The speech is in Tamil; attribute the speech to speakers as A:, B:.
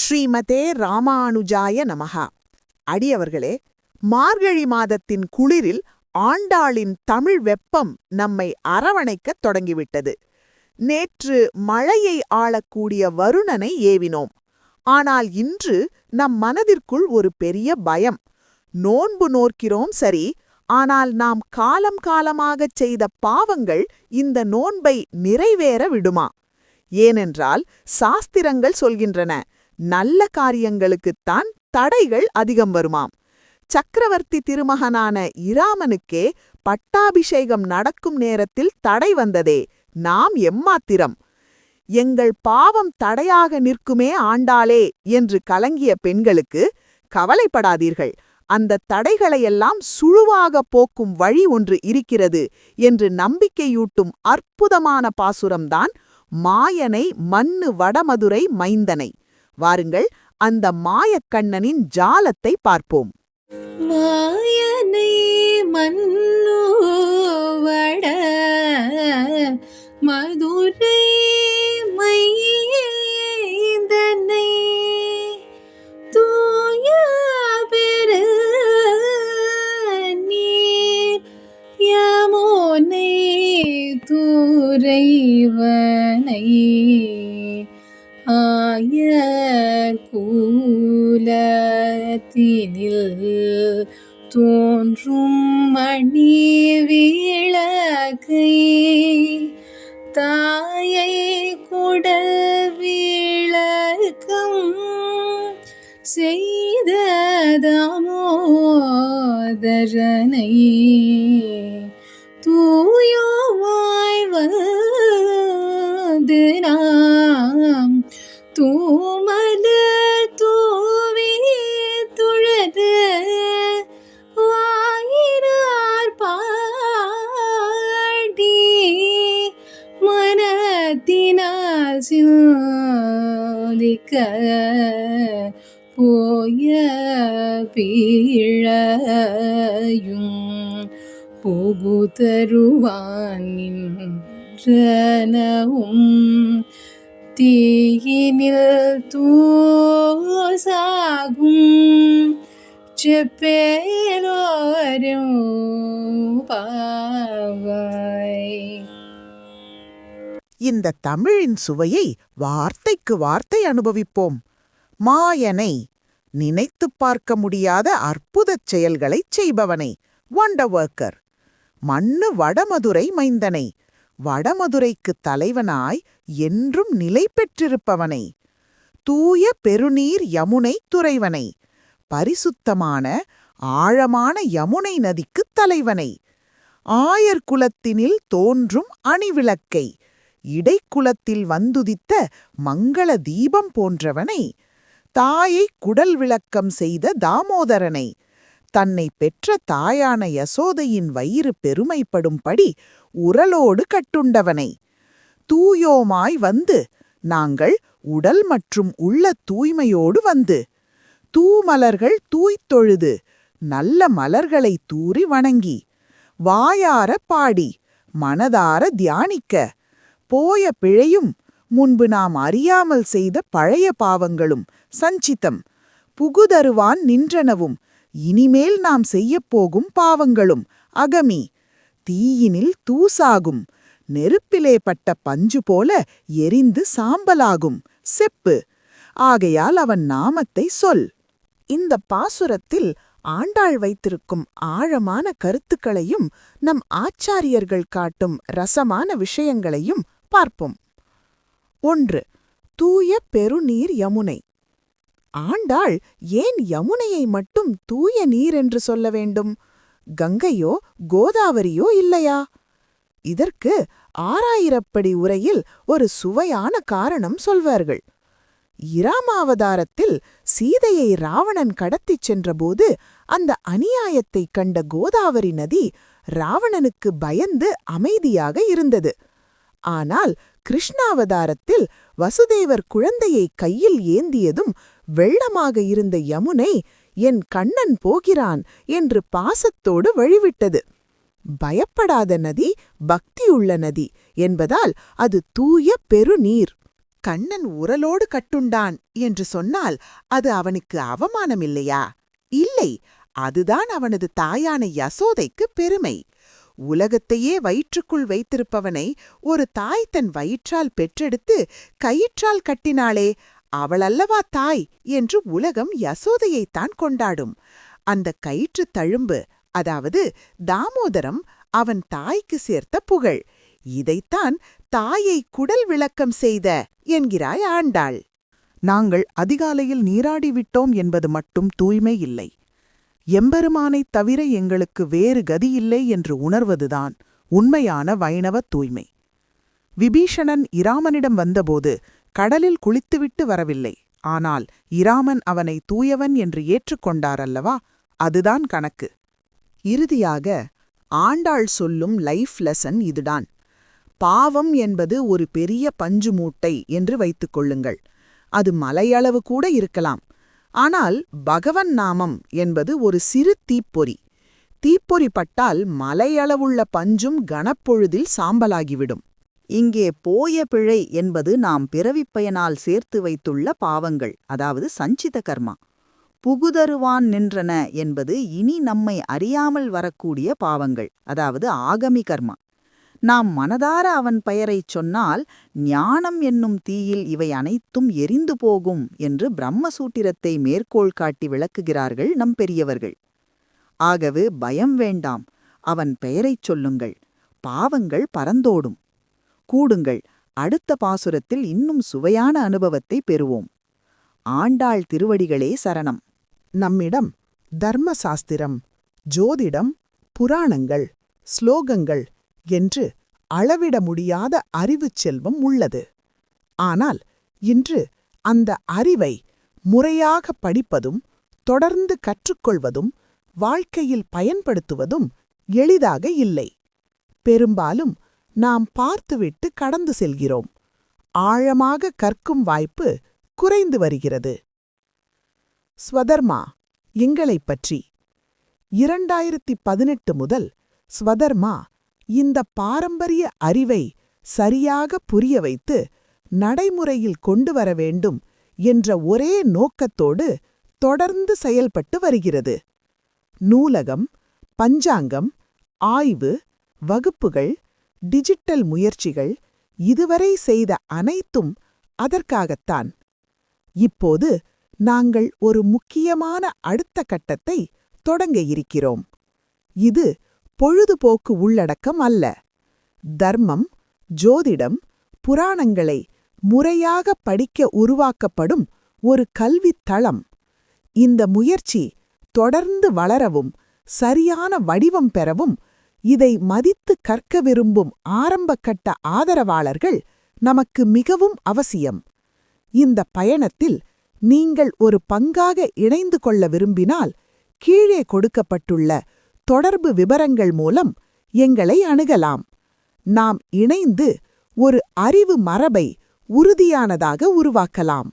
A: ஸ்ரீமதே ராமானுஜாய நமஹா. அடியவர்களே, மார்கழி மாதத்தின் குளிரில் ஆண்டாளின் தமிழ் வெப்பம் நம்மை அரவணைக்கத் தொடங்கிவிட்டது. நேற்று மழையை ஆளக்கூடிய வருணனை ஏவினோம். ஆனால் இன்று நம் மனதிற்குள் ஒரு பெரிய பயம். நோன்பு நோக்கிறோம் சரி, ஆனால் நாம் காலம் காலமாகச் செய்த பாவங்கள் இந்த நோன்பை நிறைவேற விடுமா? ஏனென்றால் சாஸ்திரங்கள் சொல்கின்றன, நல்ல காரியங்களுக்குத்தான் தடைகள் அதிகம் வருமாம். சக்கரவர்த்தி திருமகனான இராமனுக்கே பட்டாபிஷேகம் நடக்கும் நேரத்தில் தடை வந்ததே, நாம் எம்மாத்திரம்? எங்கள் பாவம் தடையாக நிற்குமே ஆண்டாளே என்று கலங்கிய பெண்களுக்கு, கவலைப்படாதீர்கள், அந்த தடைகளையெல்லாம் சுழுவாக போக்கும் வழி ஒன்று இருக்கிறது என்று நம்பிக்கையூட்டும் அற்புதமான பாசுரம்தான் மாயனை மன்னு வடமதுரை மைந்தனை. வாருங்கள், அந்த மாயக்கண்ணனின் ஜாலத்தை பார்ப்போம்.
B: மாயனை மன்னு வட மதுரை மைந்தனை தூய பெரு நீர் யமுனை துறைவனை ஆயர் கூலத்தினில் தோன்றும் மணி விளக்கை தாயை குடல் விளக்கம் செய்த தாமோதரனை தூயோமாய் வந்து நாம் தூமலர் தூவி துழது வாயினார் பாடி மனத்தினால் சிந்திக்க போய பீழையும் புகுதருவான் நின்றனவும் தீயினில் தூசாகும் செப்பேலோரும் பாவாய்.
A: இந்த தமிழின் சுவையை வார்த்தைக்கு வார்த்தை அனுபவிப்போம். மாயனை, நினைத்துப் பார்க்க முடியாத அற்புதச் செயல்களைச் செய்பவனை, வண்டர் ஒர்க்கர். மன்னு வடமதுரை மைந்தனை, வடமதுரைக்குத் தலைவனாய் என்றும் நிலை பெற்றிருப்பவனை. தூய பெருநீர் யமுனை துறைவனை, பரிசுத்தமான ஆழமான யமுனை நதிக்குத் தலைவனை. ஆயர் குலத்தினில் தோன்றும் அணிவிளக்கை, இடைக்குலத்தில் வந்துதித்த மங்கள தீபம் போன்றவனை. தாயை குடல் விளக்கம் செய்த தாமோதரனை, தன்னை பெற்ற தாயான யசோதையின் வயிறு பெருமைப்படும்படி உரலோடு கட்டுண்டவனை. தூயோமாய் வந்து, நாங்கள் உடல் மற்றும் உள்ள தூய்மையோடு வந்து, தூமலர்கள் தூய்த்தொழுது, நல்ல மலர்களை தூறி வணங்கி, வாயார பாடி மனதார தியானிக்க, போய பிழையும் முன்பு நாம் அறியாமல் செய்த பழைய பாவங்களும் சஞ்சிதம் புகுதருவான் நின்றனவும் இனிமேல் நாம் செய்யப்போகும் பாவங்களும் அகமி தீயினில் தூசாகும், நெருப்பிலே பட்ட பஞ்சு போல எரிந்து சாம்பலாகும் செப்பு. ஆகையால் அவன் நாமத்தை சொல். இந்த பாசுரத்தில் ஆண்டாள் வைத்திருக்கும் ஆழமான கருத்துக்களையும் நம் ஆச்சாரியர்கள் காட்டும் ரசமான விஷயங்களையும் பார்ப்போம். 1. தூய பெருநீர் யமுனை. ஆண்டாள் ஏன் யமுனையை மட்டும் தூய நீர் என்று சொல்ல வேண்டும்? கங்கையோ கோதாவரியோ இல்லையா? இதற்கு 6000 படி உரையில் ஒரு சுவையான காரணம் சொல்வார்கள். இராமாவதாரத்தில் சீதையை ராவணன் கடத்திச் சென்றபோது அந்த அநியாயத்தைக் கண்ட கோதாவரி நதி ராவணனுக்கு பயந்து அமைதியாக இருந்தது. ஆனால் கிருஷ்ணாவதாரத்தில் வசுதேவர் குழந்தையை கையில் ஏந்தியதும் வெள்ளமாக இருந்த யமுனை என் கண்ணன் போகிறான் என்று பாசத்தோடு வழிவிட்டது. பயப்படாத நதி பக்தியுள்ள நதி என்பதால் அது தூய பெருநீர். கண்ணன் உரலோடு கட்டுண்டான் என்று சொன்னால் அது அவனுக்கு அவமானமில்லையா? இல்லை, அதுதான் அவனது தாயான யசோதைக்கு பெருமை. உலகத்தையே வயிற்றுக்குள் வைத்திருப்பவனை ஒரு தாய் தன் வயிற்றால் பெற்றெடுத்து கயிற்றால் கட்டினாளே, அவளல்லவா தாய் என்று உலகம் யசோதையைத்தான் கொண்டாடும். அந்த கயிற்றுத் தழும்பு, அதாவது தாமோதரம், அவன் தாய்க்கு சேர்த்த புகழ். இதைத்தான் தாயை குடல் விளக்கம் செய்த என்கிறாய் ஆண்டாள்.
C: நாங்கள் அதிகாலையில் நீராடிவிட்டோம் என்பது மட்டும் தூய்மை இல்லை. எம்பெருமானைத் தவிர எங்களுக்கு வேறு கதியில்லை என்று உணர்வதுதான் உண்மையான வைணவ தூய்மை. விபீஷணன் இராமனிடம் வந்தபோது கடலில் குளித்துவிட்டு வரவில்லை. ஆனால் இராமன் அவனை தூயவன் என்று ஏற்றுக்கொண்டாரல்லவா, அதுதான் கணக்கு.
A: இறுதியாக ஆண்டாள் சொல்லும் லைஃப் லெசன் இதுதான். பாவம் என்பது ஒரு பெரிய பஞ்சு மூட்டை என்று வைத்துக் கொள்ளுங்கள். அது மலையளவு கூட இருக்கலாம். ஆனால் பகவன் நாமம் என்பது ஒரு சிறு தீப்பொறி. தீப்பொறி பட்டால் மலையளவுள்ள பஞ்சும் கனப்பொழுதில் சாம்பலாகிவிடும்.
C: இங்கே போய பிழை என்பது நாம் பிறவிப்பயனால் சேர்த்து வைத்துள்ள பாவங்கள், அதாவது சஞ்சித கர்மா. புகுதருவான் நின்றன என்பது இனி நம்மை அறியாமல் வரக்கூடிய பாவங்கள், அதாவது ஆகமி கர்மா. நாம் மனதார அவன் பெயரைச் சொன்னால் ஞானம் என்னும் தீயில் இவை அனைத்தும் எரிந்து போகும் என்று பிரம்மசூத்திரத்தை மேற்கோள் காட்டி விளக்குகிறார்கள் நம் பெரியவர்கள். ஆகவே பயம் வேண்டாம், அவன் பெயரைச் சொல்லுங்கள், பாவங்கள் பறந்தோடும். கூடுங்கள், அடுத்த பாசுரத்தில் இன்னும் சுவையான அனுபவத்தை பெறுவோம். ஆண்டாள் திருவடிகளே சரணம்.
A: நம்மிடம் தர்மசாஸ்திரம், ஜோதிடம், புராணங்கள், ஸ்லோகங்கள் என்று அளவிட முடியாத அறிவுச் செல்வம் உள்ளது. ஆனால் இன்று அந்த அறிவை முறையாக படிப்பதும் தொடர்ந்து கற்றுக்கொள்வதும் வாழ்க்கையில் பயன்படுத்துவதும் எளிதாக இல்லை. பெரும்பாலும் நாம் பார்த்துவிட்டு கடந்து செல்கிறோம். ஆழமாக கற்கும் வாய்ப்பு குறைந்து வருகிறது. ஸ்வதர்மா எங்களைப் பற்றி 2018 முதல் ஸ்வதர்மா இந்த பாரம்பரிய அறிவை சரியாக புரிய வைத்து நடைமுறையில் கொண்டு வர வேண்டும் என்ற ஒரே நோக்கத்தோடு தொடர்ந்து செயல்பட்டு வருகிறது. நூலகம், பஞ்சாங்கம், ஆய்வு, வகுப்புகள், டிஜிட்டல் முயற்சிகள், இதுவரை செய்த அனைத்தும் அதற்காகத்தான். இப்போது நாங்கள் ஒரு முக்கியமான அடுத்த கட்டத்தை தொடங்க இருக்கிறோம். இது பொழுதுபோக்கு உள்ளடக்கம் அல்ல. தர்மம், ஜோதிடம், புராணங்களை முறையாக படிக்க உருவாக்கப்படும் ஒரு கல்வித் தளம். இந்த முயற்சி தொடர்ந்து வளரவும் சரியான வடிவம் பெறவும் இதை மதித்து கற்க விரும்பும் ஆரம்பகட்ட ஆதரவாளர்கள் நமக்கு மிகவும் அவசியம். இந்த பயணத்தில் நீங்கள் ஒரு பங்காக இணைந்து கொள்ள விரும்பினால் கீழே கொடுக்கப்பட்டுள்ள தொடர்பு விபரங்கள் மூலம் எங்களை அணுகலாம். நாம் இணைந்து ஒரு அறிவு மரபை உறுதியானதாக உருவாக்கலாம்.